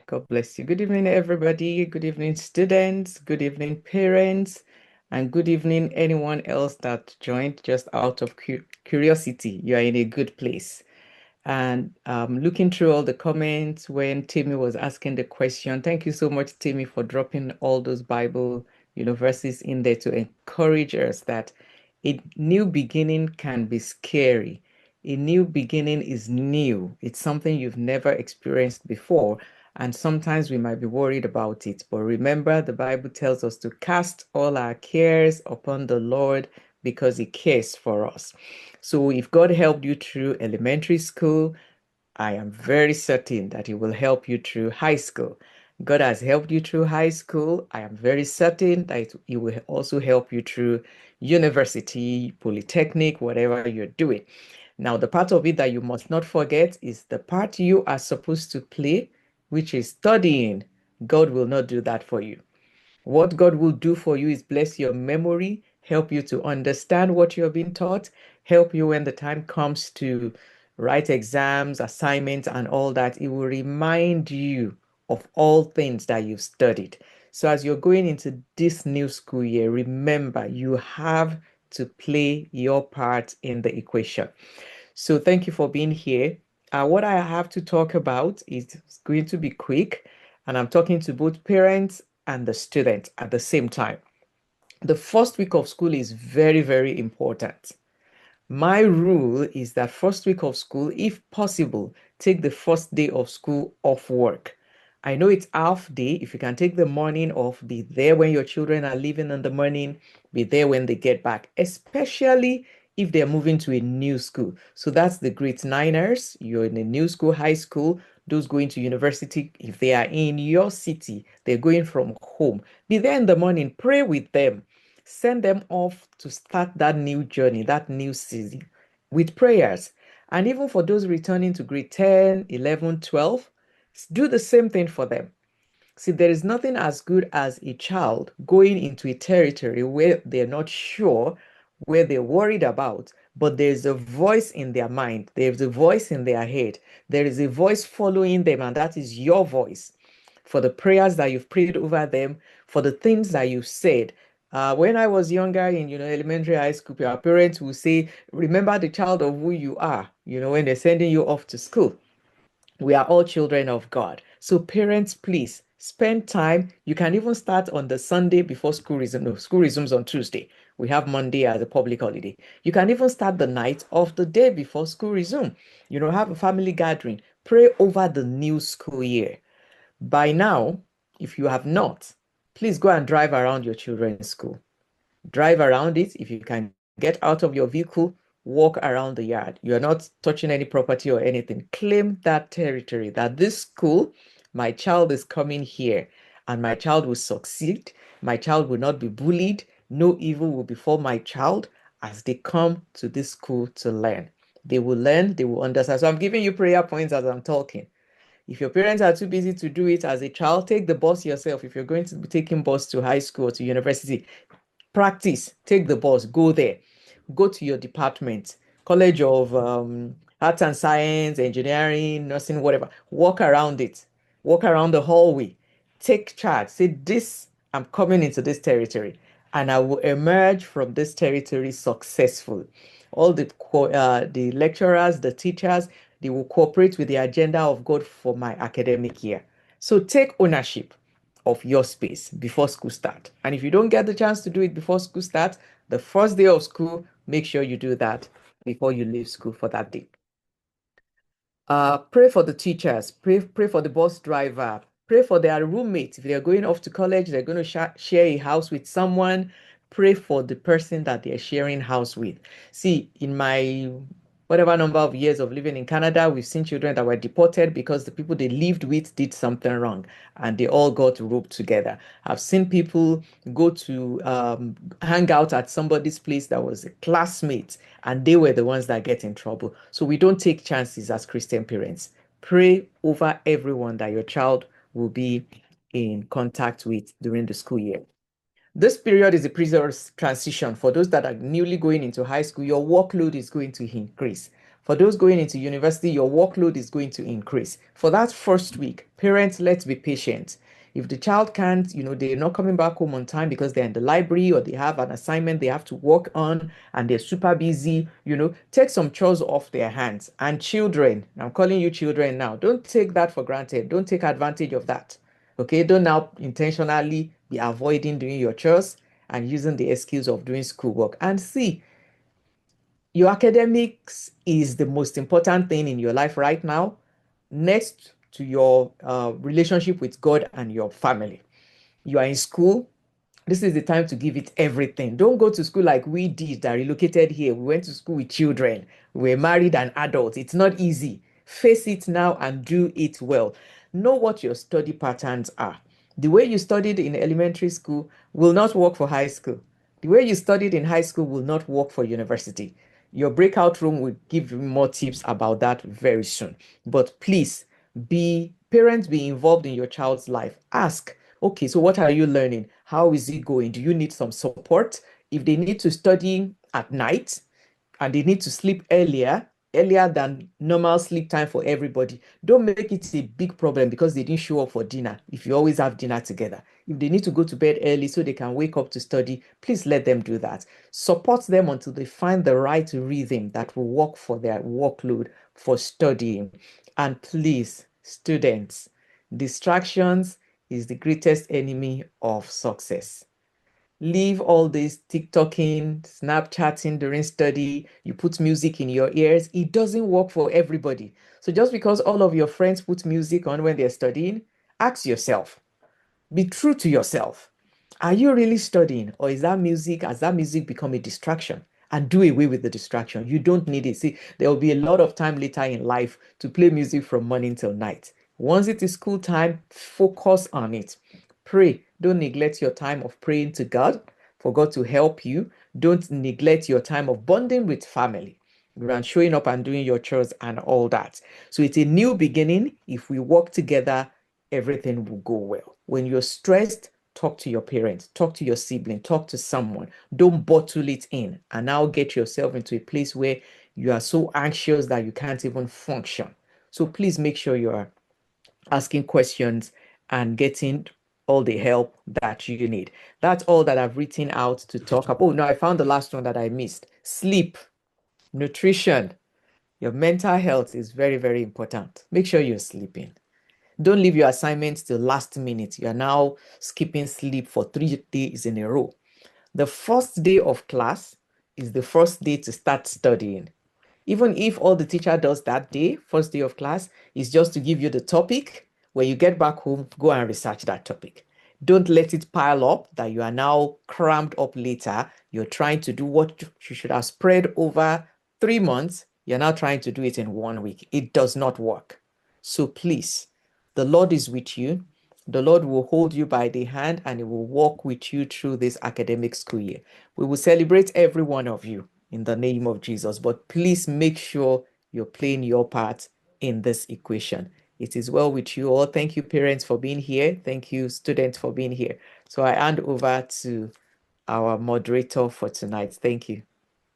God bless you. Good evening, everybody. Good evening, students. Good evening, parents. And good evening, anyone else that joined just out of curiosity. You are in a good place. And looking through all the comments when Timmy was asking the question, thank you so much, Timmy, for dropping all those Bible verses in there to encourage us that a new beginning can be scary. A new beginning is new. It's something you've never experienced before. And sometimes we might be worried about it. But remember, the Bible tells us to cast all our cares upon the Lord because He cares for us. So if God helped you through elementary school, I am very certain that He will help you through high school. God has helped you through high school. I am very certain that He will also help you through university, polytechnic, whatever you're doing. Now, the part of it that you must not forget is the part you are supposed to play, which is studying. God will not do that for you. What God will do for you is bless your memory, help you to understand what you're being taught, help you when the time comes to write exams, assignments, and all that. It will remind you of all things that you've studied. So as you're going into this new school year, remember you have to play your part in the equation. So thank you for being here. What I have to talk about is going to be quick, and I'm talking to both parents and the student at the same time. The first week of school is very, very important. My rule is that first week of school, if possible, take the first day of school off work. I know it's half day. If you can take the morning off, be there when your children are leaving in the morning, be there when they get back, especially if they're moving to a new school. So that's the grade niners. You're in a new school, high school. Those going to university, if they are in your city, they're going from home. Be there in the morning, pray with them, send them off to start that new journey, that new season with prayers. And even for those returning to grade 10, 11, 12, do the same thing for them. See, there is nothing as good as a child going into a territory where they're not sure, where they're worried about, but there's a voice in their mind, there's a voice in their head, there is a voice following them, and that is your voice for the prayers that you've prayed over them, for the things that you've said. When I was younger in elementary, high school, our parents will say, "Remember the child of who you are." When they're sending you off to school, we are all children of God. So parents, please spend time. You can even start on the Sunday before school resumes. No, school resumes on Tuesday. We have Monday as a public holiday. You can even start the night of the day before school resume. Have a family gathering. Pray over the new school year. By now, if you have not, please go and drive around your children's school. Drive around it. If you can get out of your vehicle, walk around the yard. You're not touching any property or anything. Claim that territory that this school, my child is coming here and my child will succeed. My child will not be bullied. No evil will befall my child as they come to this school to learn. They will learn, they will understand. So I'm giving you prayer points as I'm talking. If your parents are too busy to do it as a child, take the bus yourself. If you're going to be taking bus to high school or to university, practice, take the bus, go there, go to your department, College of Arts and Science, Engineering, Nursing, whatever. Walk around it, walk around the hallway, take charge. Say, this, I'm coming into this territory, and I will emerge from this territory successful. All the lecturers, the teachers, they will cooperate with the agenda of God for my academic year. So take ownership of your space before school start. And if you don't get the chance to do it before school starts, the first day of school, make sure you do that before you leave school for that day. Pray for the teachers, pray for the bus driver, pray for their roommates. If they're going off to college, they're going to share a house with someone, pray for the person that they're sharing house with. See, in my whatever number of years of living in Canada, we've seen children that were deported because the people they lived with did something wrong and they all got roped together. I've seen people go to hang out at somebody's place that was a classmate and they were the ones that get in trouble. So we don't take chances as Christian parents. Pray over everyone that your child will be in contact with during the school year. This period is a period of transition. For those that are newly going into high school, your workload is going to increase. For those going into university, your workload is going to increase. For that first week, parents, let's be patient. If the child can't, they're not coming back home on time because they're in the library or they have an assignment they have to work on and they're super busy, take some chores off their hands. And children, I'm calling you children now, don't take that for granted. Don't take advantage of that. Okay, don't now intentionally be avoiding doing your chores and using the excuse of doing schoolwork. And see, your academics is the most important thing in your life right now, next to your relationship with God and your family. You are in school, this is the time to give it everything. Don't go to school like we did that relocated here. We went to school with children. We were married and adults. It's not easy. Face it now and do it well. Know what your study patterns are. The way you studied in elementary school will not work for high school. The way you studied in high school will not work for university. Your breakout room will give you more tips about that very soon. But please, parents, be involved in your child's life. Ask, okay, so what are you learning? How is it going? Do you need some support? If they need to study at night and they need to sleep earlier than normal sleep time for everybody, don't make it a big problem because they didn't show up for dinner. If you always have dinner together, if they need to go to bed early so they can wake up to study, please let them do that. Support them until they find the right rhythm that will work for their workload for studying. And please, students, distractions is the greatest enemy of success. Leave all this TikToking, Snapchatting during study. You put music in your ears. It doesn't work for everybody. So just because all of your friends put music on when they're studying, ask yourself, be true to yourself. Are you really studying, or has that music become a distraction? And do away with the distraction. You don't need it. See, there will be a lot of time later in life to play music from morning till night. Once it is school time, focus on it. Pray. Don't neglect your time of praying to God for God to help you. Don't neglect your time of bonding with family and showing up and doing your chores and all that. So it's a new beginning. If we work together, everything will go well. When you're stressed, talk to your parents, talk to your sibling, talk to someone. Don't bottle it in and now get yourself into a place where you are so anxious that you can't even function. So please make sure you are asking questions and getting all the help that you need. That's all that I've written out to talk about. Oh, no, I found the last one that I missed. Sleep, nutrition. Your mental health is very, very important. Make sure you're sleeping. Don't leave your assignments till last minute. You are now skipping sleep for 3 days in a row. The first day of class is the first day to start studying. Even if all the teacher does that day, first day of class, is just to give you the topic, when you get back home, go and research that topic. Don't let it pile up that you are now crammed up later. You're trying to do what you should have spread over 3 months. You're now trying to do it in 1 week. It does not work. So please, the Lord is with you. The Lord will hold you by the hand and He will walk with you through this academic school year. We will celebrate every one of you in the name of Jesus. But please make sure you're playing your part in this equation. It is well with you all. Thank you, parents, for being here. Thank you, students, for being here. So I hand over to our moderator for tonight. Thank you.